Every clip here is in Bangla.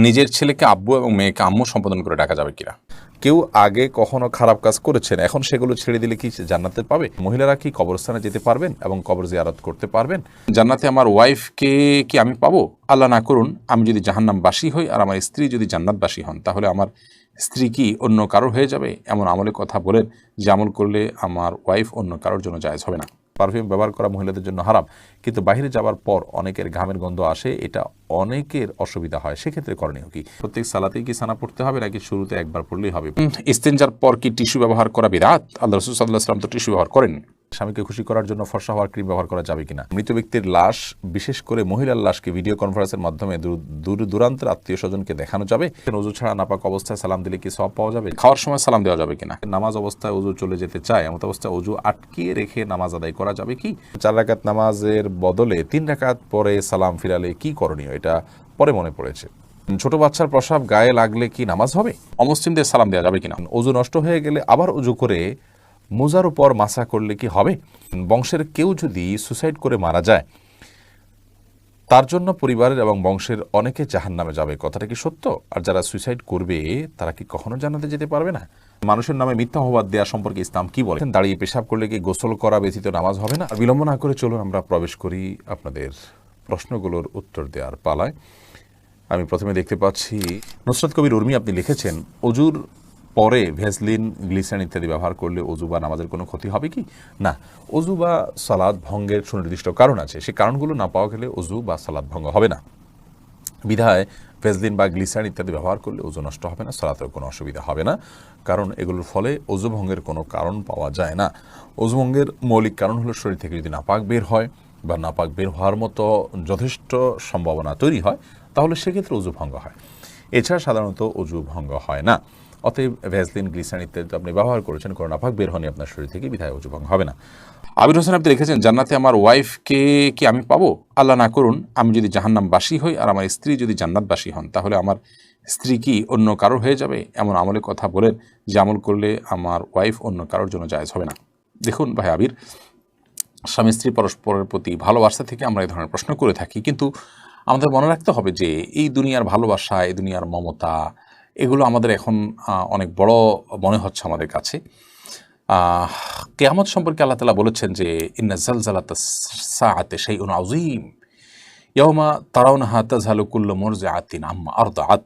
নিজের ছেলেকে আব্বু এবং মেয়েকে আম্মু সম্বোধন করে ডাকা যাবে কিনা? কেউ আগে কখনো খারাপ কাজ করেছেন, এখন সেগুলো ছেড়ে দিলে কি জান্নাতে পাবে? মহিলারা কি কবরস্থানে যেতে পারবেন এবং কবর জিয়ারত করতে পারবেন? জান্নাতে আমার ওয়াইফকে কি আমি পাবো? আল্লাহ না করুন, আমি যদি জাহান্নামবাসী হই আর আমার স্ত্রী যদি জান্নাতবাসী হন, তাহলে আমার স্ত্রী কি অন্য কারোর হয়ে যাবে? এমন আমলের কথা বলেন যে আমল করলে আমার ওয়াইফ অন্য কারোর জন্য জায়েজ হবে না। পারফিউম ব্যবহার করা মহিলাদের জন্য হারাম, কিন্তু বাইরে যাওয়ার পর অনেকের ঘামের গন্ধ আসে, এটা অনেকের অসুবিধা হয়, সেক্ষেত্রে করণীয় কি? প্রত্যেক সালাতেই কি সানা পড়তে হবে নাকি শুরুতে একবার পড়লেই হবে? ইস্তেঞ্জার পর কি টিস্যু ব্যবহার করা বিরাত? আল্লাহ রাসূল সাল্লাল্লাহু আলাইহি ওয়াসাল্লাম তো টিস্যু ব্যবহার করেন। স্বামীকে খুশি করার জন্য ফর্সা হওয়ার ক্রিম ব্যবহার করা যাবে কিনা? মৃত ব্যক্তির লাশ, বিশেষ করে মহিলার লাশকে ভিডিও কনফারেন্সের মাধ্যমে দূর দূরান্তের আত্মীয় স্বজনকে দেখানো যাবে? ওযু ছাড়া নাপাক অবস্থায় সালাম দিলে কি সওয়াব পাওয়া যাবে? খাওয়ার সময় সালাম দেওয়া যাবে কিনা? নামাজ অবস্থায় ওযু চলে যেতে চায়, এমন অবস্থায় ওযু আটকিয়ে রেখে নামাজ আদায় করা যাবে কি? 4 রাকাত নামাজের বদলে 3 রাকাত পরে সালাম ফিরালে কি করণীয়? এটা পরে মনে পড়েছে। ছোট বাচ্চার প্রসাব গায়ে লাগলে কি নামাজ হবে? অমুসলিমদের সালাম দেওয়া যাবে কিনা? ওযু নষ্ট হয়ে গেলে আবার ওযু করে মোজার উপর মাসা করলে কি হবে? বংশের কেউ যদি সুসাইড করে মারা যায়, তার জন্য পরিবারের এবং বংশের অনেকে জাহান্নামে যাবে, কথাটা কি সত্য? আর যারা সুইসাইড করবে তারা কি কখনো জান্নাতে যেতে পারবে না? মানুষের নামে মিথ্যা অপবাদ দেওয়া সম্পর্কে ইসলাম কি বলে? দাঁড়িয়ে পেশাব করলে কি গোসল করা ব্যতীত নামাজ হবে না? আর বিলম্ব না করে চলুন আমরা প্রবেশ করি আপনাদের প্রশ্নগুলোর উত্তর দেওয়ার পালায়। আমি প্রথমে দেখতে পাচ্ছি নুসরাত কবির উর্মি, আপনি লিখেছেন অজুর পরে ভেসলিন, গ্লিসারিন ইত্যাদি ব্যবহার করলে অজু বা নামাজের কোনো ক্ষতি হবে কি? না, অজু বা সালাত ভঙ্গের সুনির্দিষ্ট কারণ আছে, সেই কারণগুলো না পাওয়া গেলে অজু বা সালাত ভঙ্গ হবে না। বিধায় ভেসলিন বা গ্লিসারিন ইত্যাদি ব্যবহার করলে অজু নষ্ট হবে না, সালাতেও কোনো অসুবিধা হবে না, কারণ এগুলোর ফলে অজু ভঙ্গের কোনো কারণ পাওয়া যায় না। অজু ভঙ্গের মৌলিক কারণ হলো শরীর থেকে যদি নাপাক বের হয় বা নাপাক বের হওয়ার মতো যথেষ্ট সম্ভাবনা তৈরি হয়, তাহলে সেক্ষেত্রে অজু ভঙ্গ হয়। এছাড়া সাধারণত অজু ভঙ্গ হয় না। অতএব ভ্যাসলিন, গ্লিসারিন ইত্যাদি আপনি ব্যবহার করেছেন, কোনো নাপাক বের হয়নি আপনার শরীর থেকে, বিধায় অজু ভঙ্গ হবে না। আবির হোসেন, আপনি লিখেছেন জান্নাতে আমার ওয়াইফকে কি আমি পাবো? আল্লাহ না করুন, আমি যদি জাহান্নামবাসী হই আর আমার স্ত্রী যদি জান্নাতবাসী হন, তাহলে আমার স্ত্রী কি অন্য কারোর হয়ে যাবে? এমন আমলের কথা বলেন যে আমল করলে আমার ওয়াইফ অন্য কারোর জন্য জায়েজ হবে না। দেখুন ভাই আবির, স্বামী স্ত্রী পরস্পরের প্রতি ভালোবাসা থেকে আমরা এই ধরনের প্রশ্ন করে থাকি, কিন্তু আমাদের মনে রাখতে হবে যে এই দুনিয়ার ভালোবাসা, এই দুনিয়ার মমতা, এগুলো আমাদের এখন অনেক বড় মনে হচ্ছে আমাদের কাছে। কিয়ামত সম্পর্কে আল্লাহ তাআলা বলেছেন যে ইন্না জালজালাতাস সাআতি শাইউন আযীম ইয়াওমা তারাউনাহা তাযহালু কুল্লু মুরজিআতিন আম্মা আরদাআত।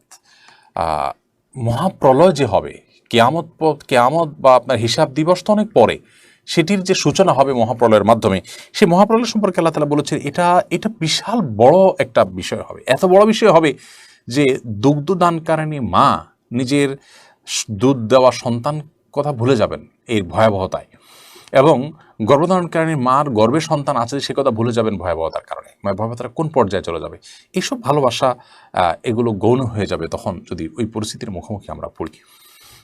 মহাপ্রলয় যে হবে, কিয়ামত বা আপনার হিসাব দিবস তো অনেক পরে, সেটির যে সূচনা হবে মহাপ্রলয়ের মাধ্যমে, সেই মহাপ্রলয় সম্পর্কে আল্লাহ তাআলা বলেছেন এটা বিশাল বড় একটা বিষয় হবে। এত বড় বিষয় হবে যে দুগ্ধদানকারিণী মা নিজের দুধ দেওয়া সন্তান কথা ভুলে যাবেন এর ভয়াবহতায়, এবং গর্ভধারণকারী মার গর্ভে সন্তান আছে সে কথা ভুলে যাবেন ভয়াবহতার কারণে। মানে ভয়াবহতার কোন পর্যায়ে চলে যাবে, এইসব ভালোবাসা এগুলো গৌণ হয়ে যাবে তখন যদি ওই পরিস্থিতির মুখোমুখি আমরা পড়ি।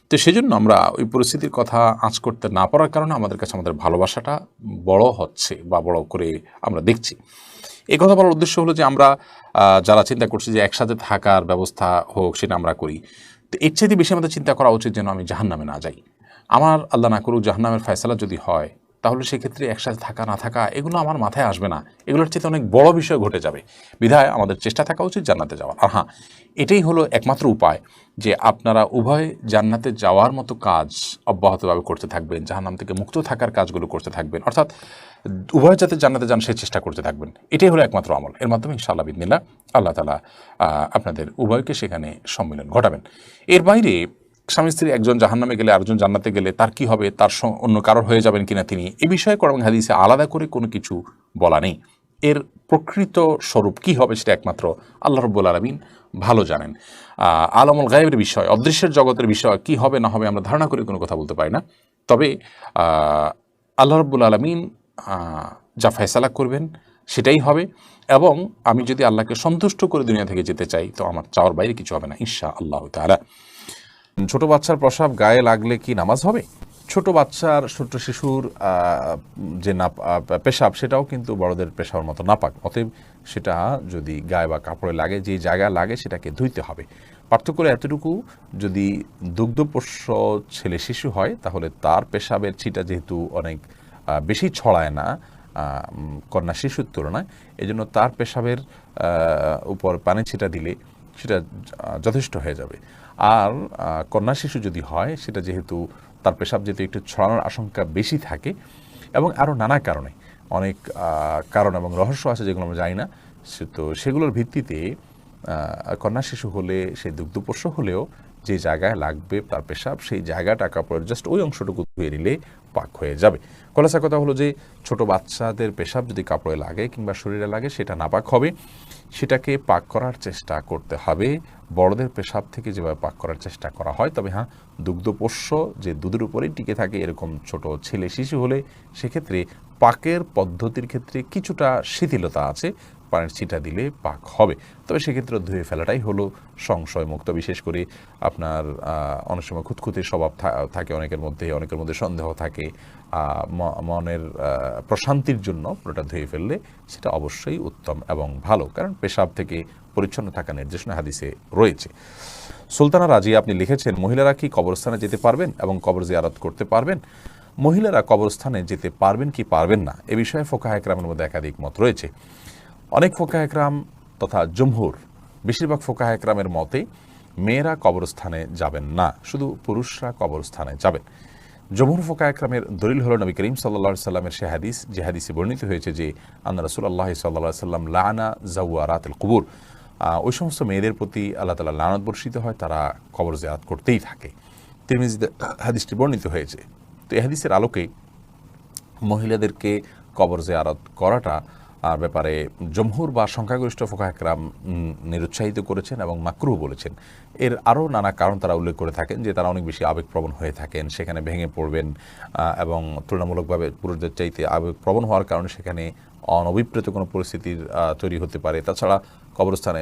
তো সেজন্য আমরা ওই পরিস্থিতির কথা আঁচ করতে না পারার কারণে আমাদের কাছে আমাদের ভালোবাসাটা বড় হচ্ছে বা বড় করে আমরা দেখছি। এই কথা বলার উদ্দেশ্য হলো যে আমরা যারা চিন্তা করছি যে একসাথে থাকার ব্যবস্থা হোক, সেটা আমরা করি, তো এর চাইতে বেশি আমাদের চিন্তা করা উচিত যেন আমি জাহান্নামে না যাই। আমার আল্লাহ না করুক জাহান্নামের ফয়সালা যদি হয়, তাহলে সেক্ষেত্রে একসাথে থাকা না থাকা এগুলো আমার মাথায় আসবে না, এগুলোর চেয়ে অনেক বড় বিষয় ঘটে যাবে। বিধায় আমাদের চেষ্টা থাকা উচিত জান্নাতে যাওয়ার। আর হ্যাঁ, এটাই হলো একমাত্র উপায় যে আপনারা উভয় জান্নাতে যাওয়ার মতো কাজ অব্যাহতভাবে করতে থাকবেন, জাহান্নাম থেকে মুক্ত থাকার কাজগুলো করতে থাকবেন, অর্থাৎ উভয় যাতে জান্নাতে যান সেই চেষ্টা করতে থাকবেন। এটাই হলো একমাত্র আমল। এর মাধ্যমে ইনশাআল্লাহ বিদিনিল্লাহ আল্লাহ তাআলা আপনাদের উভয়কে সেখানে সম্মিলন ঘটাবেন। এর বাইরে স্বামী স্ত্রী একজন জাহান্নামে গেলে আরেকজন জান্নাতে গেলে তার কি হবে, তার অন্য কারোর হয়ে যাবেন কিনা তিনি, এ বিষয়ে কোরআন হাদিসে আলাদা করে কোনো কিছু বলা নেই। এর প্রকৃত স্বরূপ কি হবে সেটা একমাত্র আল্লাহ রাব্বুল আলামিন ভালো জানেন। আলামুল গায়েবের বিষয়, অদৃশ্যের জগতের বিষয় কি হবে না হবে আমরা ধারণা করে কোনো কথা বলতে পারি না। তবে আল্লাহ রাব্বুল আলামিন যা ফয়সালা করবেন সেটাই হবে, এবং আমি যদি আল্লাহকে সন্তুষ্ট করে দুনিয়া থেকে যেতে চাই তো আমার চাওয়ার বাইরে কিছু হবে না ইনশাআল্লাহ তাআলা। ছোট বাচ্চার প্রসাব গায়ে লাগলে কি নামাজ হবে? ছোট বাচ্চার, ছোট শিশুর যে পেশাব, সেটাও কিন্তু বড়দের পেশাবের মতো নাপাক। অতএব সেটা যদি গায়ে বা কাপড়ে লাগে, যে জায়গায় লাগে সেটাকে ধুইতে হবে। পার্থক্য এতটুকু, যদি দুগ্ধপোষ্য ছেলে শিশু হয় তাহলে তার পেশাবের ছিটা যেহেতু অনেক বেশি ছড়ায় না কন্যা শিশুর তুলনায়, এজন্য তার পেশাবের উপর পানি ছিটা দিলে সেটা যথেষ্ট হয়ে যাবে। আর কন্যা শিশু যদি হয়, সেটা যেহেতু তার পেশাব যেহেতু একটু ছড়ানোর আশঙ্কা বেশি থাকে, এবং আরও নানা কারণে অনেক কারণ এবং রহস্য আছে যেগুলো আমরা জানি না, তো সেগুলোর ভিত্তিতে কন্যা শিশু হলে, সে দুগ্ধপোষ্য হলেও যে জায়গায় লাগবে তার পেশাব, সেই জায়গাটা কাপড়ের জাস্ট ওই অংশটুকু ধুয়ে নিলে পাক হয়ে যাবে। খোলাসা কথা হলো যে ছোট বাচ্চাদের পেশাব যদি কাপড়ে লাগে কিংবা শরীরে লাগে, সেটা নাপাক হবে, সেটাকে পাক করার চেষ্টা করতে হবে বড়দের পেশাব থেকে যেভাবে পাক করার চেষ্টা করা হয়। তবে হ্যাঁ, দুগ্ধপোষ্য যে দুধের উপরেই টিকে থাকে এরকম ছোট ছেলে শিশু হলে সেক্ষেত্রে পাকের পদ্ধতির ক্ষেত্রে কিছুটা শিথিলতা আছে, পানির ছিটা দিলে পাক হবে। তবে সেক্ষেত্রে ধুয়ে ফেলাটাই হলো সংশয় মুক্ত। বিশেষ করে আপনার অনেক সময় খুঁতখুঁতে স্বভাব থাকে অনেকের মধ্যে সন্দেহ থাকে, মনের প্রশান্তির জন্য পুরোটা ধুয়ে ফেললে সেটা অবশ্যই উত্তম এবং ভালো, কারণ পেশাব থেকে পরিচ্ছন্ন থাকা নির্দেশনা হাদিসে রয়েছে। সুলতানা রাজিয়া আপনি লিখেছেন, মহিলারা কি কবরস্থানে যেতে পারবেন এবং কবর জিয়ারত করতে পারবেন? মহিলারা কবরস্থানে যেতে পারবেন কি পারবেন না, এ বিষয়ে ফোকাহে একরামের মধ্যে একাধিক মত রয়েছে। অনেক ফোকাহে একরাম তথা জমহুর, বেশিরভাগ ফোকাহে একরামের মতে মেয়েরা কবরস্থানে যাবেন না, শুধু পুরুষরা কবরস্থানে যাবেন। জমহুর ফোকাহে একরামের দলিল হলো নবী করিম সাল্লাল্লাহু সাল্লামের সে হাদিস, যে হাদিসে বর্ণিত হয়েছে যে আন্না রাসূলুল্লাহ সাল্লাল্লাহু সাল্লাম লানা জাওয়ারাতুল কুবুর, ওই সমস্ত মেয়েদের প্রতি আল্লাহ তাআলা লানত বর্ষিত হয়, তারা কবর জিয়ারত করতেই থাকে। তিরমিজিতে হাদিসটি বর্ণিত হয়েছে। তো এই হাদিসের আলোকে মহিলাদেরকে কবর জিয়ারত করাটা ব্যাপারে জমহুর বা সংখ্যাগরিষ্ঠ ফোকাহে একরাম নিরুৎসাহিত করেছেন এবং মাকরুহ বলেছেন। এর আরও নানা কারণ তারা উল্লেখ করে থাকেন, যে তারা অনেক বেশি আবেগপ্রবণ হয়ে থাকেন, সেখানে ভেঙে পড়বেন এবং তুলনামূলকভাবে পুরুষদের চাইতে আবেগপ্রবণ হওয়ার কারণে সেখানে অনভিপ্রেত কোনো পরিস্থিতির তৈরি হতে পারে। তাছাড়া কবরস্থানে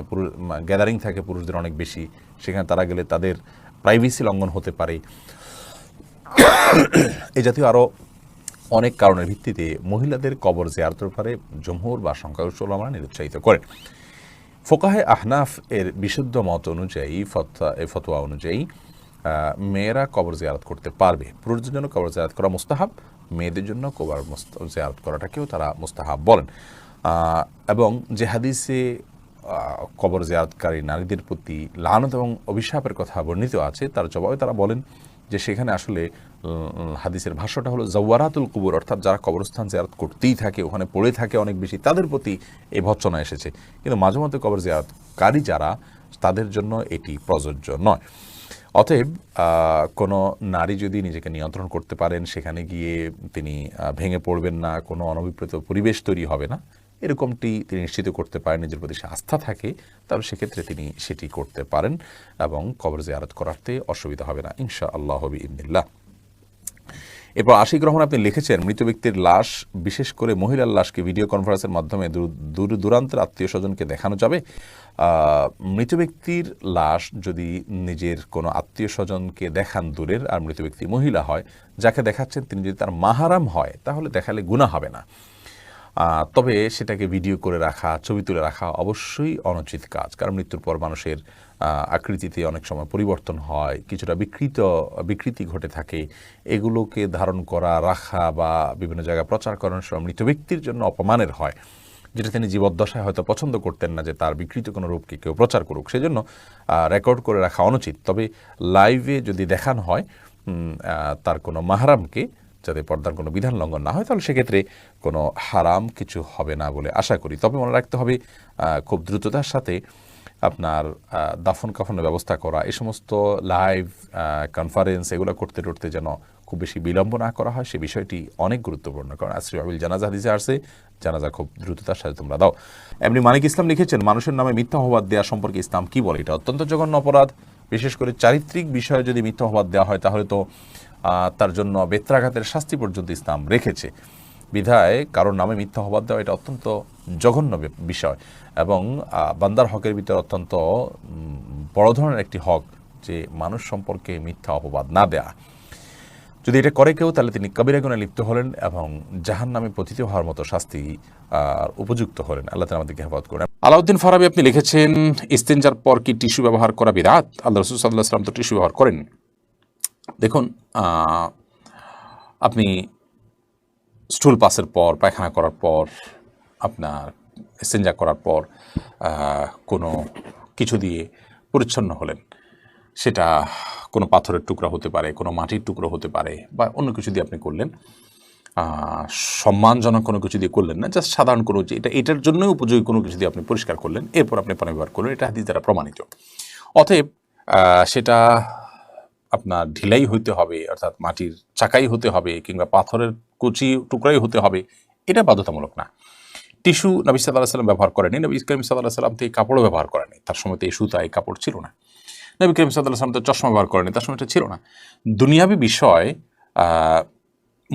গ্যাদারিং থাকে পুরুষদের অনেক বেশি, সেখানে তারা গেলে তাদের প্রাইভেসি লঙ্ঘন হতে পারে। এই জাতীয় আরও অনেক কারণের ভিত্তিতে মহিলাদের কবর জিয়ারতের ব্যাপারে জমহুর বা সংখ্যাগরিষ্ঠ উলামারা নিরুৎসাহিত করেন। ফোকাহে আহনাফ এর বিশুদ্ধ মত অনুযায়ী, ফতোয়া অনুযায়ী মেয়েরা কবর জিয়ারত করতে পারবে। পুরুষদের জন্য কবর জিয়ারত করা মুস্তাহাব, মেয়েদের জন্য কবর জিয়ারত করাটাকেও তারা মুস্তাহাব বলেন। এবং যে হাদিসে কবর জিয়ারতকারী নারীদের প্রতি লানত এবং অভিশাপের কথা বর্ণিত আছে, তার জবাবে তারা বলেন যে সেখানে আসলে হাদিসের ভাষ্যটা হলো জাওয়ারাতুল কুবুর, অর্থাৎ যারা কবরস্থান জিয়ারত করতেই থাকে, ওখানে পড়ে থাকে অনেক বেশি, তাদের প্রতি এই ভৎসনা এসেছে। কিন্তু মাঝে মধ্যে কবর জিয়ারতকারী যারা, তাদের জন্য এটি প্রযোজ্য নয়। অতএব কোনো নারী যদি নিজেকে নিয়ন্ত্রণ করতে পারেন, সেখানে গিয়ে তিনি ভেঙে পড়বেন না, কোনো অনভিপ্রেত পরিবেশ তৈরি হবে না, এরকমটি তিনি নিশ্চিত করতে পারেন, নিজের প্রতি সে আস্থা থাকে, তাহলে সেক্ষেত্রে তিনি সেটি করতে পারেন এবং কবর জিয়ারত করাতে অসুবিধা হবে না ইনশাআল্লাহ বিইذনিল্লাহ। এরপর আশিক রহমান আপনি লিখেছেন, মৃত ব্যক্তির লাশ, বিশেষ করে মহিলার লাশকে ভিডিও কনফারেন্সের মাধ্যমে দূর দূরান্তের আত্মীয় স্বজনকে দেখানো যাবে? মৃত ব্যক্তির লাশ যদি নিজের কোনো আত্মীয় স্বজনকে দেখান দূরের, আর মৃত ব্যক্তি মহিলা হয়, যাকে দেখাচ্ছেন তিনি যদি তার মাহারাম হয়, তাহলে দেখালে গুনাহ হবে না। তবে সেটাকে ভিডিও করে রাখা, ছবি তুলে রাখা অবশ্যই অনুচিত কাজ, কারণ মৃত্যুর পর মানুষের আকৃতিতে অনেক সময় পরিবর্তন হয়, কিছুটা বিকৃতি ঘটে থাকে। এগুলোকে ধারণ করা, রাখা বা বিভিন্ন জায়গায় প্রচার করানোর সময় মৃত ব্যক্তির জন্য অপমানের হয়, যেটা তিনি জীবদ্দশায় হয়তো পছন্দ করতেন না, যে তার বিকৃত কোনো রূপকে কেউ প্রচার করুক। সেজন্য রেকর্ড করে রাখা অনুচিত। তবে লাইভে যদি দেখানো হয় তার কোনো মাহরামকে, যাতে পর্দার কোনো বিধান লঙ্ঘন না হয়, তাহলে সেক্ষেত্রে কোনো হারাম কিছু হবে না বলে আশা করি। তবে মনে রাখতে হবে, খুব দ্রুততার সাথে আপনার দাফন কাফনের ব্যবস্থা করা, এই সমস্ত লাইভ কনফারেন্স এগুলো করতে যেন খুব বেশি বিলম্ব না করা হয়, সে বিষয়টি অনেক গুরুত্বপূর্ণ। কারণ আসরি আবিল জানাজা হাদিসে আসছে, জানাজা খুব দ্রুততার সাথে তোমরা দাও। এমনি মানিক ইসলাম লিখেছেন, মানুষের নামে মিথ্যা অপবাদ দেওয়া সম্পর্কে ইসলাম কি বলে? এটা অত্যন্ত জঘন্য অপরাধ। বিশেষ করে চারিত্রিক বিষয়ে যদি মিথ্যা অপবাদ দেওয়া হয়, তাহলে তো তার জন্য বেত্রাঘাতের শাস্তি পর্যন্ত ইসলাম রেখেছে। বিধায় কারোর নামে মিথ্যা অপবাদ দেওয়া এটা অত্যন্ত জঘন্য বিষয়, এবং বান্দার হকের ভিতরে অত্যন্ত বড় ধরনের একটি হক, যে মানুষ সম্পর্কে মিথ্যা অপবাদ না দেয়া। যদি এটা করে কেউ, তাহলে তিনি কবিরা গুনাহে লিপ্ত হলেন এবং জাহান্নামে পতিত হওয়ার মতো শাস্তি উপযুক্ত হলেন। আল্লাহ তাআলা আমাদেরকে হেফাজত করেন। আলাউদ্দিন ফারাবি আপনি লিখেছেন, ইস্তেঞ্জার পর কি টিস্যু ব্যবহার করা বিদআত? আল্লাহ রাসূল সাল্লাল্লাহু আলাইহি ওয়াসাল্লাম তো টিস্যু ব্যবহার করেন। দেখুন, আপনি স্টুল পাসের পর, পায়খানা করার পর, আপনার ইস্তেঞ্জা করার পর কোনো কিছু দিয়ে পরিচ্ছন্ন হলেন, সেটা কোনো পাথরের টুকরা হতে পারে, কোনো মাটির টুকরো হতে পারে, বা অন্য কিছু দিয়ে আপনি করলেন, সম্মানজনক কোনো কিছু দিয়ে করলেন না, জাস্ট সাধারণ কোনো যে এটার জন্যই উপযোগী কোনো কিছু দিয়ে আপনি পরিষ্কার করলেন, এরপর আপনি পানি ব্যবহার করলেন, এটা হাদিস দ্বারা প্রমাণিত। অতএব সেটা আপনার ঢিলাই হইতে হবে, অর্থাৎ মাটির চাকাই হতে হবে, কিংবা পাথরের কুচি টুকরাই হতে হবে, এটা বাধ্যতামূলক না। টিস্যু নবী সাল্লাল্লাহু আলাইহি ওয়াসাল্লাম ব্যবহার করেনি, নবী করিম সাল্লাল্লাহু আলাইহি ওয়াসাল্লাম তো এই কাপড়ও ব্যবহার করেনি, তার সময় তো এই সুতা এই কাপড় ছিল না। নবী করিম সাল্লাল্লাহু আলাইহি ওয়াসাল্লাম তো চশমা ব্যবহার করেনি, তার সময় এটা ছিল না। দুনিয়াবী বিষয়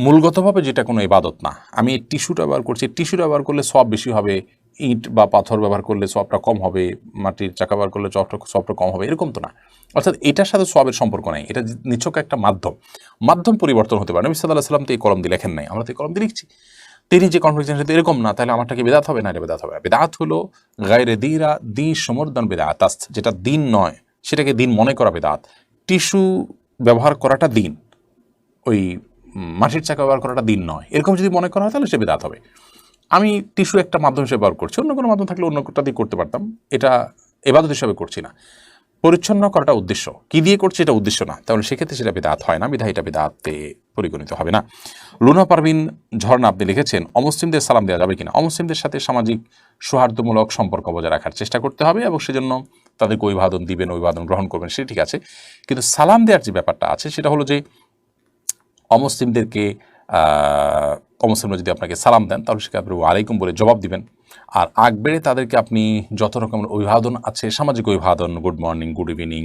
মূলগতভাবে যেটা কোনো ইবাদত না। আমি এই টিস্যুটা ব্যবহার করছি, টিস্যুটা ব্যবহার করলে সওয়াব বেশি হবে, ইট বা পাথর ব্যবহার করলে সওয়াবটা কম হবে, মাটির চাকা ব্যবহার করলে সওয়াবটা কম হবে, এরকম তো না। অর্থাৎ এটার সাথে সওয়াবের সম্পর্ক নাই, এটা নিছক একটা মাধ্যম পরিবর্তন হতে পারে। নবী সাল্লাল্লাহু আলাইহি ওয়াসাল্লাম তো এই কলম দিয়ে লেখেন নাই, আমরা তো এই কলম দিয়ে লিখছি। তিনি যে কনফিডেন্স সাথে এরকম না, তাহলে আমারটা কি বেদাত হবে? না, এটা বেদাত হবে। বেদাত হলো গায়রে দিরা দি সমর্দন বেদাত, যেটা দিন নয় সেটাকে দিন মনে করা বেদাত। টিস্যু ব্যবহার করাটা দিন, ওই মাটির চাকা ব্যবহার করাটা দিন নয়, এরকম যদি মনে করা হয় তাহলে সে বেদাত হবে। আমি টিস্যু একটা মাধ্যম হিসেবে ব্যবহার করছি, অন্য কোনো মাধ্যম থাকলে অন্য কোনটা দিয়ে করতে পারতাম, এটা ইবাদত হিসাবে করছি না। পরিচ্ছন্ন করাটা উদ্দেশ্য, কি দিয়ে করছে এটা উদ্দেশ্য না, তাহলে সেক্ষেত্রে সেটা বেদাত হয় না, বিধায় এটা বেদাতে পরিগণিত হবে না। লুনা পারভিন ঝর্ণা আপনি লিখেছেন, অমুসলিমদের সালাম দেওয়া যাবে কিনা? অমুসলিমদের সাথে সামাজিক সৌহার্দ্যমূলক সম্পর্ক বজায় রাখার চেষ্টা করতে হবে, এবং সেজন্য তাদেরকে অভিবাদন দিবেন, অভিবাদন গ্রহণ করবেন, সেটা ঠিক আছে। কিন্তু সালাম দেওয়ার যে ব্যাপারটা আছে সেটা হলো যে অমুসলিমদেরকে অমুসলিমরা যদি আপনাকে সালাম দেন তাহলে সেটা আপনি ওয়ালাইকুম বলে জবাব দিবেন। আর আগ বেড়ে তাদেরকে আপনি যত রকমের অভিবাদন আছে, সামাজিক অভিবাদন, গুড মর্নিং, গুড ইভিনিং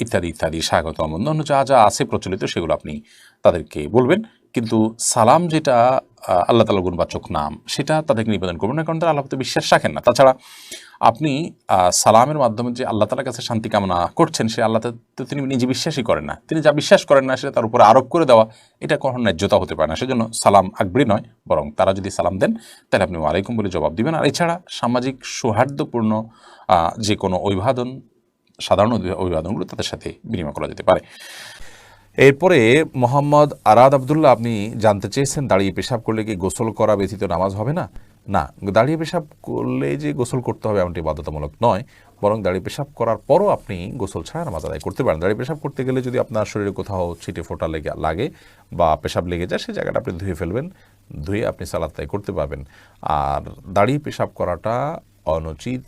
ইত্যাদি ইত্যাদি, স্বাগতম, অন্য যা যা আছে প্রচলিত সেগুলো আপনি তাদেরকে বলবেন। কিন্তু সালাম যেটা আল্লাহ তাআলার গুণবাচক নাম, সেটা তাদেরকে নিবেদন করবেন না, কারণ তারা আল্লাহ প্রতি বিশ্বাস রাখেন না। তাছাড়া আপনি সালামের মাধ্যমে যে আল্লাহ তাআলার কাছে শান্তি কামনা করছেন, সে আল্লাহ তো তিনি নিজে বিশ্বাসই করেন না, তিনি যা বিশ্বাস করেন না সেটা তার উপরে আরোপ করে দেওয়া, এটা কখনো ন্যায্যতা হতে পারে না। সেজন্য সালাম আকবরি নয়, বরং তারা যদি সালাম দেন তাহলে আপনি ওয়ালাইকুম বলে জবাব দিবেন। আর এছাড়া সামাজিক সৌহার্দ্যপূর্ণ যে কোনো অভিবাদন, সাধারণ অভিবাদনগুলো তাদের সাথে বিনিময় করা যেতে পারে। এরপরে মোহাম্মদ আরাদ আবদুল্লাহ আপনি জানতে চেয়েছেন, দাঁড়িয়ে পেশাব করলে কি গোসল করা ব্যতীত নামাজ হবে না? না, দাঁড়িয়ে পেশাব করলে যে গোসল করতে হবে এমনটি বাধ্যতামূলক নয়, বরং দাঁড়িয়ে পেশাব করার পরও আপনি গোসল ছাড়া নামাজ আদায় করতে পারেন। দাঁড়িয়ে পেশাব করতে গেলে যদি আপনার শরীরে কোথাও ছিটে ফোঁটা লাগে বা পেশাব লেগে যায়, সেই জায়গাটা আপনি ধুয়ে ফেলবেন, ধুয়ে আপনি সালাত আদায় করতে পারবেন। আর দাঁড়িয়ে পেশাব করাটা অনুচিত,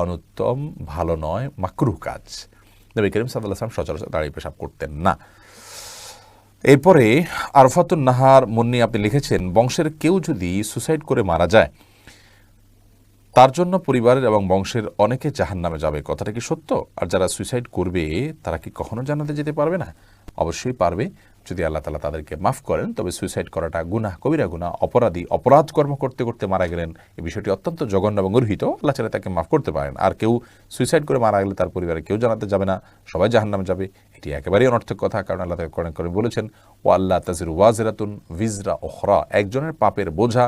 অনুত্তম, ভালো নয়, মাকরুহ কাজ। নবী করিম সাল্লাল্লাহু আলাইহি ওয়াসাল্লাম সচরাচর দাঁড়িয়ে পেশাব করতেন না। এরপরে আরফাতুন নাহার মুন্নি আপনি লিখেছেন, বংশের কেউ যদি সুসাইড করে মারা যায় তার জন্য পরিবারের এবং বংশের অনেকে জাহান্নামে যাবে, কথাটা কি সত্য? আর যারা সুইসাইড করবে তারা কি কখনো জান্নাতে যেতে পারবে না? অবশ্যই পারবে, যদি আল্লাহ তাআলা তাদেরকে মাফ করেন। তবে সুইসাইড করাটা গুনাহ, কবিরা গুনাহ, অপরাধ কর্ম করতে করতে মারা গেলেন, এই বিষয়টি অত্যন্ত জঘন্য এবং গর্হিত, আল্লাহ চাইলে তাকে মাফ করতে পারেন। আর কেউ সুইসাইড করে মারা গেলে তার পরিবারে কেউ জান্নাতে যাবে না, সবাই জাহান্নামে যাবে, এটি একেবারেই অনর্থক কথা। কারণ আল্লাহ তাআলা কোরআনে কারীমে বলেছেন, ওয়া আল্লা তাজিরু ওয়াজিরাতুন ভিজরা উখরা, একজনের পাপের বোঝা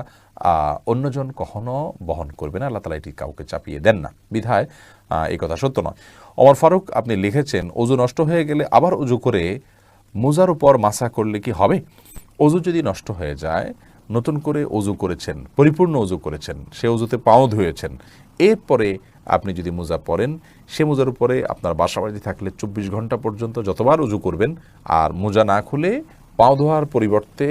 অন্যজন কখনো বহন করবে না, আল্লাহ তাআলা এটি কাউকে চাপিয়ে দেন না, বিধায় এই কথা সত্য নয়। ওমর ফারুক আপনি লিখেছেন, অজু নষ্ট হয়ে গেলে আবার অজু করে মোজার উপর মাসা করলে কি হবে? অজু যদি নষ্ট হয়ে যায়, নতুন করে অজু করেছেন, পরিপূর্ণ অজু করেছেন, সে অজুতে পাও ধুয়েছেন, এরপরে আপনি যদি মোজা পরেন, সে মোজার উপরে আপনার বাসাবাড়ি থাকলে 24 ঘন্টা পর্যন্ত যতবার অজু করবেন, আর মোজা না খুলে পাও ধোয়ার পরিবর্তে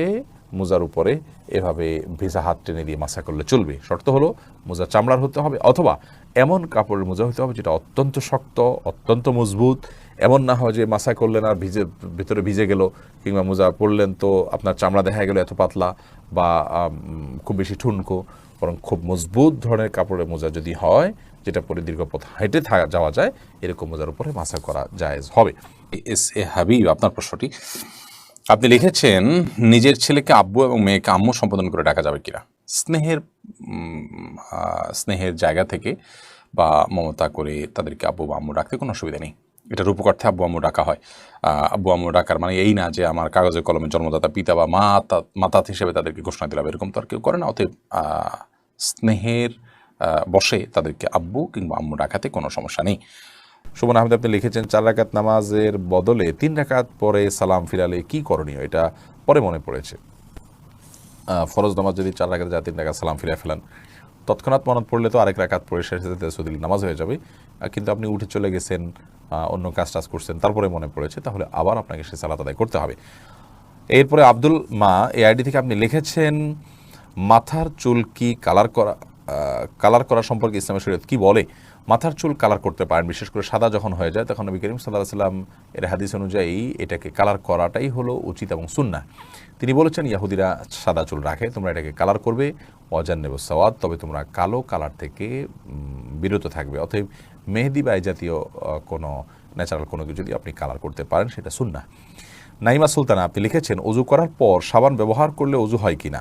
মোজার উপরে এভাবে ভেজা হাত টেনে দিয়ে মাসা করলে চলবে। শর্ত হলো মোজা চামড়ার হতে হবে, অথবা এমন কাপড়ের মোজা হতে হবে যেটা অত্যন্ত শক্ত, অত্যন্ত মজবুত। এমন না হয় যে মাসা করলেন আর ভিতরে ভিজে গেল, কিংবা মোজা পরলেন তো আপনার চামড়া দেখা গেল এত পাতলা বা খুব বেশি ঠুনকো। বরং খুব মজবুত ধরনের কাপড়ের মোজা যদি হয়, যেটা পরে দীর্ঘ পথ হেঁটে যাওয়া যায়, এরকম মোজার উপরে মাসা করা জায়েজ হবে। এস এ হাবিব, আপনার প্রশ্নটি আপনি লিখেছেন, নিজের ছেলেকে আব্বু এবং মেয়েকে আম্মু সম্বোধন করে ডাকা যাবে কিনা? স্নেহের জায়গা থেকে বা মমতা করে তাদেরকে আব্বু বা আম্মু ডাকতে কোনো অসুবিধা নেই। এটা রূপকার্থে আব্বু আম্মু ডাকা হয়। আব্বু আম্মু ডাকার মানে এই না যে আমার কাগজে কলমে জন্মদাতা পিতা বা মাতা হিসেবে তাদেরকে ঘোষণা দিলাম, এরকম তো আর কেউ করে না। অতএব স্নেহের বসে তাদেরকে আব্বু কিংবা আম্মু ডাকাতে কোনো সমস্যা নেই। সুমন আহমেদ আপনি লিখেছেন, 4 রাকাত নামাজের বদলে 3 রাকাত পরে সালাম ফিরালে কি করণীয়? এটা পরে মনে পড়েছে। ফরজ নামাজ যদি 4 রাকাত যায়, 3 রাকাত সালাম ফিরে ফেলেন, তৎক্ষণাৎ মনে পড়লে তো আরেক রাকাত পড়ে শেষে তাসাহুদের নামাজ হয়ে যাবে, কিন্তু আপনি উঠে চলে গেছেন, অন্য কাজ টাজ করছেন, তারপরে মনে পড়েছে, তাহলে আবার আপনাকে সে সালাত আদায় করতে হবে। এরপরে আব্দুল মা এই আইডি থেকে আপনি লিখেছেন, মাথার চুল কি কালার করা সম্পর্কে ইসলামের শরীয়ত কি বলে? মাথার চুল কালার করতে পারেন, বিশেষ করে সাদা যখন হয়ে যায় তখন নবী করিম সাল্লাল্লাহু আলাইহি ওয়াসাল্লাম এর হাদিস অনুযায়ী এটাকে কালার করাটাই হলো উচিত এবং সুন্নাহ। তিনি বলেছেন, ইয়াহুদিরা সাদা চুল রাখে, তোমরা এটাকে কালার করবে, ওয়াজান্নিবুস সাওয়াদ, তবে তোমরা কালো কালার থেকে বিরত থাকবে। অতএব মেহেদি বা এই জাতীয় কোনো ন্যাচারাল কোনো কিছু যদি আপনি কালার করতে পারেন সেটা সুন্নাহ। নাইমা সুলতানা আপনি লিখেছেন, অজু করার পর সাবান ব্যবহার করলে অজু হয় কিনা?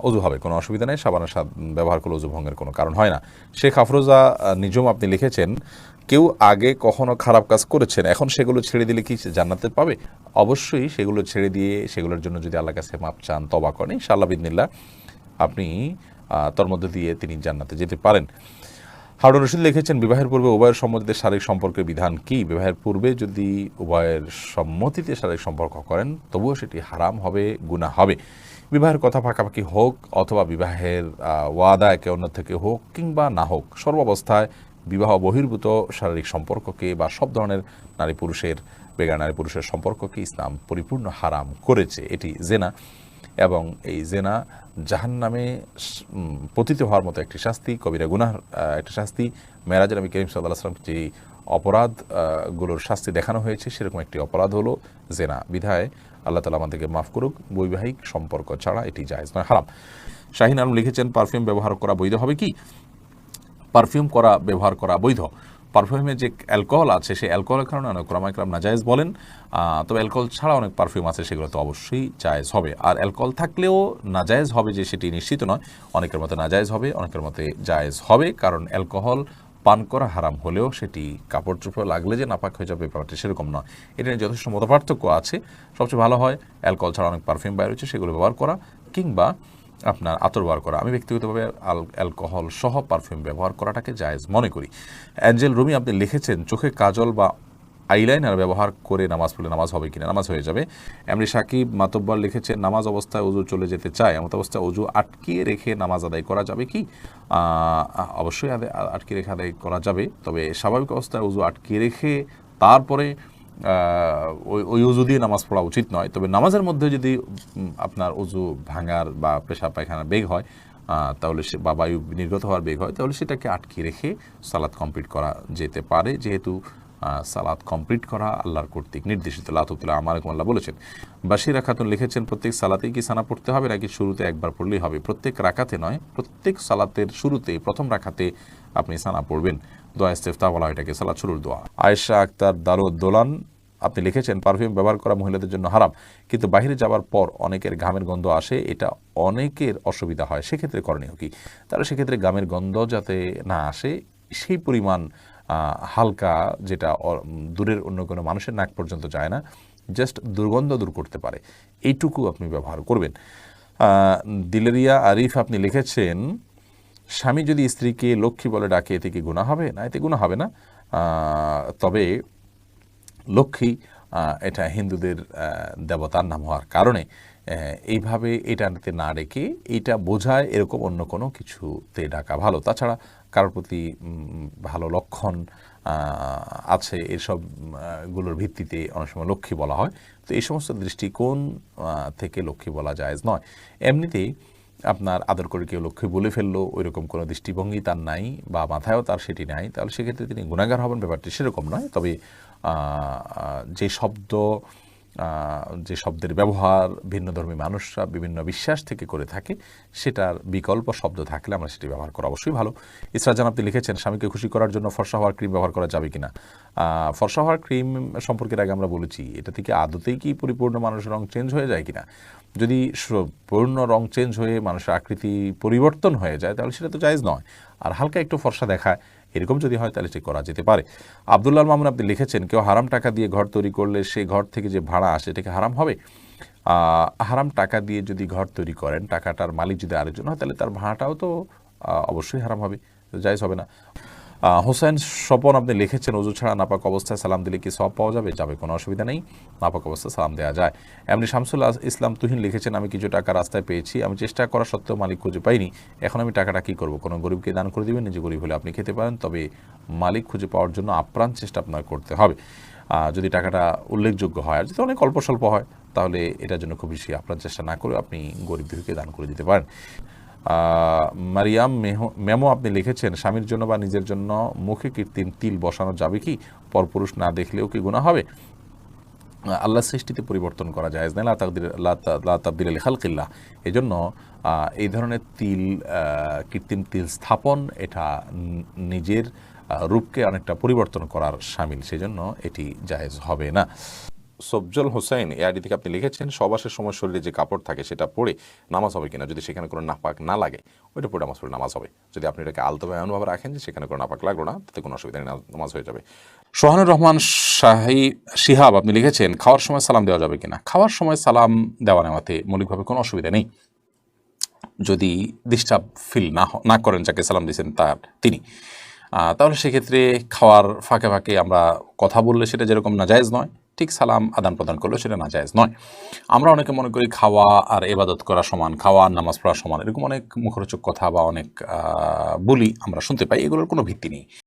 অজু হবে, কোনো অসুবিধা নেই, সাবানের ব্যবহার করলে অজু ভঙ্গের কোনো কারণ হয় না। শেখ আফরোজা নিজম আপনি লিখেছেন, কেউ আগে কখনো খারাপ কাজ করেছেন, এখন সেগুলো ছেড়ে দিলে কি জান্নাতে পাবে? অবশ্যই সেগুলো ছেড়ে দিয়ে সেগুলোর জন্য যদি আল্লাহর কাছে মাপ চান, তওবা করেন, ইনশাআল্লাহ বিদিনিল্লাহ আপনি তার মধ্যে দিয়ে তিনি জান্নাতে যেতে পারেন। হারুন রশিদ লিখেছেন, বিবাহের পূর্বে উভয়ের সম্মতিতে শারীরিক সম্পর্কের বিধান কি? বিবাহের পূর্বে যদি উভয়ের সম্মতিতে শারীরিক সম্পর্ক করেন তবুও সেটি হারাম হবে, গুনাহ হবে। বিবাহের কথা পাকাপাকি হোক অথবা বিবাহের ওয়াদা একে অন্য থেকে হোক কিংবা না হোক, সর্বাবস্থায় বিবাহ বহির্ভূত শারীরিক সম্পর্ককে বা সব ধরনের নারী পুরুষের বেগার নারী পুরুষের সম্পর্ককে ইসলাম পরিপূর্ণ হারাম করেছে। এটি জেনা, এবং এই জেনা জাহান্নামে পতিত হওয়ার মতো একটি শাস্তি, কবিরা গুনাহ একটি শাস্তি। মেরাজের নবী করিম সাল্লাল্লাহু আলাইহি ওয়াসাল্লাম যে অপরাধগুলোর শাস্তি দেখানো হয়েছে সেরকম একটি অপরাধ হলো জেনা। বিধায় আল্লাহ তাআলা আমাদেরকে মাফ করুক, বৈবাহিক সম্পর্ক ছাড়া এটি জায়েজ নয়, হারাম। শাহিন আলম লিখেছেন, পারফিউম ব্যবহার করা বৈধ হবে কি? পারফিউম ব্যবহার করা বৈধ। পারফিউমে যে অ্যালকোহল আছে সেই অ্যালকোহলের কারণে অনেক ওলামা ইকরাম নাজায়েজ বলেন, তবে অ্যালকোহল ছাড়া অনেক পারফিউম আছে সেগুলো তো অবশ্যই জায়েজ হবে। আর অ্যালকোহল থাকলেও নাজায়েজ হবে যে সেটি নিশ্চিত নয়, অনেকের মতে নাজায়েজ হবে, অনেকের মতে জায়েজ হবে, কারণ অ্যালকোহল পান করা হারাম হলেও সেটি কাপড় চোপড় লাগলে যে নাপাক হয়ে যাবে ব্যাপারটা সেরকম নয়। এটা নিয়ে যথেষ্ট মতপার্থক্য আছে। সবচেয়ে ভালো হয় অ্যালকোহল ছাড়া অনেক পারফিউম বাইরে হচ্ছে সেগুলো ব্যবহার করা, কিংবা আপনার আতর ব্যবহার করা। আমি ব্যক্তিগতভাবে অ্যালকোহল সহ পারফিউম ব্যবহার করাটাকে জায়েজ মনে করি। অ্যাঞ্জেল রুমি আপনি লিখেছেন, চোখে কাজল বা আইলাইনার ব্যবহার করে নামাজ পড়লে নামাজ হবে কিনা? নামাজ হয়ে যাবে। এমনি সাকিব মাতব্বর লিখেছেন, নামাজ অবস্থায় অজু চলে যেতে চায়, এমত অবস্থায় অজু আটকিয়ে রেখে নামাজ আদায় করা যাবে কি? অবশ্যই আটকে রেখে আদায় করা যাবে, তবে স্বাভাবিক অবস্থায় অজু আটকিয়ে রেখে তারপরে ওই অজু দিয়ে নামাজ পড়া উচিত নয়। তবে নামাজের মধ্যে যদি আপনার অজু ভাঙার বা পেশাব পায়খানার বেগ হয়, তাহলে বা বায়ু নির্গত হওয়ার বেগ হয়, তাহলে সেটাকে আটকে রেখে সালাত কমপ্লিট করা যেতে পারে, যেহেতু সালাত কমপ্লিট করা আল্লাহর কর্তৃক নির্দেশিত। লাতুতুল্লাহ আমারকুম আল্লাহ বলেছেন। বাশিরা খাতুন লিখেছেন, প্রত্যেক সালাতেই কি সানা পড়তে হবে নাকি শুরুতে একবার পড়লেই হবে? প্রত্যেক রাকাতে নয়, প্রত্যেক সালাতের শুরুতে প্রথম রাকাতে আপনি সানা পড়বেন। দোয়া ইস্তেফতা বলা হয় এটাকে, সালাত শুরুর দোয়া। আয়েশা আক্তার দারুদ্দোলান আপনি লিখেছেন, পারফিউম ব্যবহার করা মহিলাদের জন্য হারাম, কিন্তু বাইরে যাওয়ার পর অনেকের ঘামের গন্ধ আসে, এটা অনেকের অসুবিধা হয়, সেক্ষেত্রে করণীয় কি? তাহলে সেক্ষেত্রে ঘামের গন্ধ যাতে না আসে সেই পরিমাণ হালকা, যেটা দূরের অন্য কোনো মানুষের নাক পর্যন্ত যায় না, জাস্ট দুর্গন্ধ দূর করতে পারে, এইটুকু আপনি ব্যবহার করবেন। দিলেরিয়া আরিফ আপনি লিখেছেন, স্বামী যদি স্ত্রীকে লক্ষ্মী বলে ডাকে এতে কি গুনাহ হবে? না, এতে গুনাহ হবে না। তবে লক্ষ্মী এটা হিন্দুদের দেবতার নাম হওয়ার কারণে এইভাবে এটাতে না ডেকে এটা বোঝায় এরকম অন্য কোনো কিছুতে ডাকা ভালো। তাছাড়া কারোর প্রতি ভালো লক্ষণ আছে এসবগুলোর ভিত্তিতে অনেক সময় লক্ষ্মী বলা হয়। তো এই সমস্ত দৃষ্টিকোণ থেকে লক্ষ্মী বলা জায়েজ নয়। এমনিতেই আপনার আদর করে কেউ লক্ষ্মী বলে ফেললো, ওইরকম কোনো দৃষ্টিভঙ্গি তার নাই বা মাথায়ও তার সেটি নাই, তাহলে সেক্ষেত্রে তিনি গুনাহগার হবেন, ব্যাপারটি সেরকম নয়। তবে যে শব্দের ব্যবহার ভিন্নধর্মী মানুষরা বিভিন্ন বিশ্বাস থেকে করে থাকে, সেটার বিকল্প শব্দ থাকলে আমরা সেটি ব্যবহার করা অবশ্যই ভালো। ইসরাজান আপনি লিখেছেন, স্বামীকে খুশি করার জন্য ফর্সা হওয়ার ক্রিম ব্যবহার করা যাবে কিনা? ফর্সা হওয়ার ক্রিম সম্পর্কে আগে আমরা বলেছি, এটা থেকে আদতেই কি পরিপূর্ণ মানুষের রং চেঞ্জ হয়ে যায় কিনা? যদি পূর্ণ রং চেঞ্জ হয়ে মানুষের আকৃতি পরিবর্তন হয়ে যায় তাহলে সেটা তো জায়েজ নয়। আর হালকা একটু ফর্সা দেখায় এরকম যদি হয় তাহলে সেটি করা যেতে পারে। আব্দুল্লাহ মামুন আপনি লিখেছেন, কেউ হারাম টাকা দিয়ে ঘর তৈরি করলে সেই ঘর থেকে যে ভাড়া আসে এটাকে হারাম হবে? হারাম টাকা দিয়ে যদি ঘর তৈরি করেন, টাকাটার মালিক যদি আরেকজন হয় তাহলে তার ভাড়াটাও তো অবশ্যই হারাম হবে, জায়েজ হবে না। হোসেন স্বপন আপনি লিখেছেন ওযু ছাড়া নাপাক অবস্থায় সালাম দিলে কি সওয়াব পাওয়া যাবে? যাবে, কোনো অসুবিধা নেই, নাপাক অবস্থায় সালাম দেওয়া যায়। এমনি শামসুল ইসলাম তুহিন লিখেছেন আমি কিছু টাকা রাস্তায় পেয়েছি, আমি চেষ্টা করা সত্ত্বেও মালিক খুঁজে পাইনি, এখন আমি টাকাটা কী করব? কোনো গরিবকে দান করে দিবেন? নিজে গরিব হলে আপনি খেতে পারেন, তবে মালিক খুঁজে পাওয়ার জন্য আপ্রাণ চেষ্টা আপনার করতে হবে। যদি টাকাটা উল্লেখযোগ্য হয়, আর যদি অনেক অল্প স্বল্প হয়, তাহলে এটার জন্য খুব বেশি আপ্রাণ চেষ্টা না করে আপনি গরিব দুঃখীকে দান করে দিতে পারেন। মারিয়াম মেমো আপনি লিখেছেন স্বামীর জন্য বা নিজের জন্য মুখে কৃত্রিম তিল বসানো যাবে কি? পরপুরুষ না দেখলেও কি গুনাহ হবে? আল্লাহ সৃষ্টিতে পরিবর্তন করা যায় না, লা তাবদীল লিখালকিল্লাহ। এই জন্য এই ধরনের তিল, কৃত্রিম তিল স্থাপন, এটা নিজের রূপকে অনেকটা পরিবর্তন করার শামিল, সেই জন্য এটি জায়েজ হবে না। সবজল হোসেন এই আইডি থেকে আপনি লিখেছেন সহবাসের সময় শরীরে যে কাপড় থাকে সেটা পরে নামাজ হবে কিনা? যদি সেখানে কোনো নাপাক না লাগে ওইটা পরে নামাজ হবে। যদি আপনি এটাকে আলতোভাবে এমনভাবে রাখেন যে সেখানে কোনো নাপাক লাগলো না, তাতে কোনো অসুবিধা নেই, নামাজ হয়ে যাবে। সোহানুর রহমান শিহাব আপনি লিখেছেন খাওয়ার সময় সালাম দেওয়া যাবে কিনা? খাওয়ার সময় সালাম দেওয়া নেওয়াতে মৌলিকভাবে কোনো অসুবিধা নেই, যদি ডিস্টার্ব ফিল না করেন যাকে সালাম দিয়েছেন তিনি, তাহলে সেক্ষেত্রে খাওয়ার ফাঁকে ফাঁকে আমরা কথা বললে সেটা যেরকম নাজায়েজ নয়, ঠিক সালাম আদান প্রদান করলেও সেটা নাজায়েজ নয়। আমরা অনেকে মনে করি খাওয়া আর ইবাদত করা সমান, খাওয়া আর নামাজ পড়া সমান, এরকম অনেক মুখরোচক কথা বা অনেক বলি আমরা শুনতে পাই, এগুলোর কোনো ভিত্তি নেই।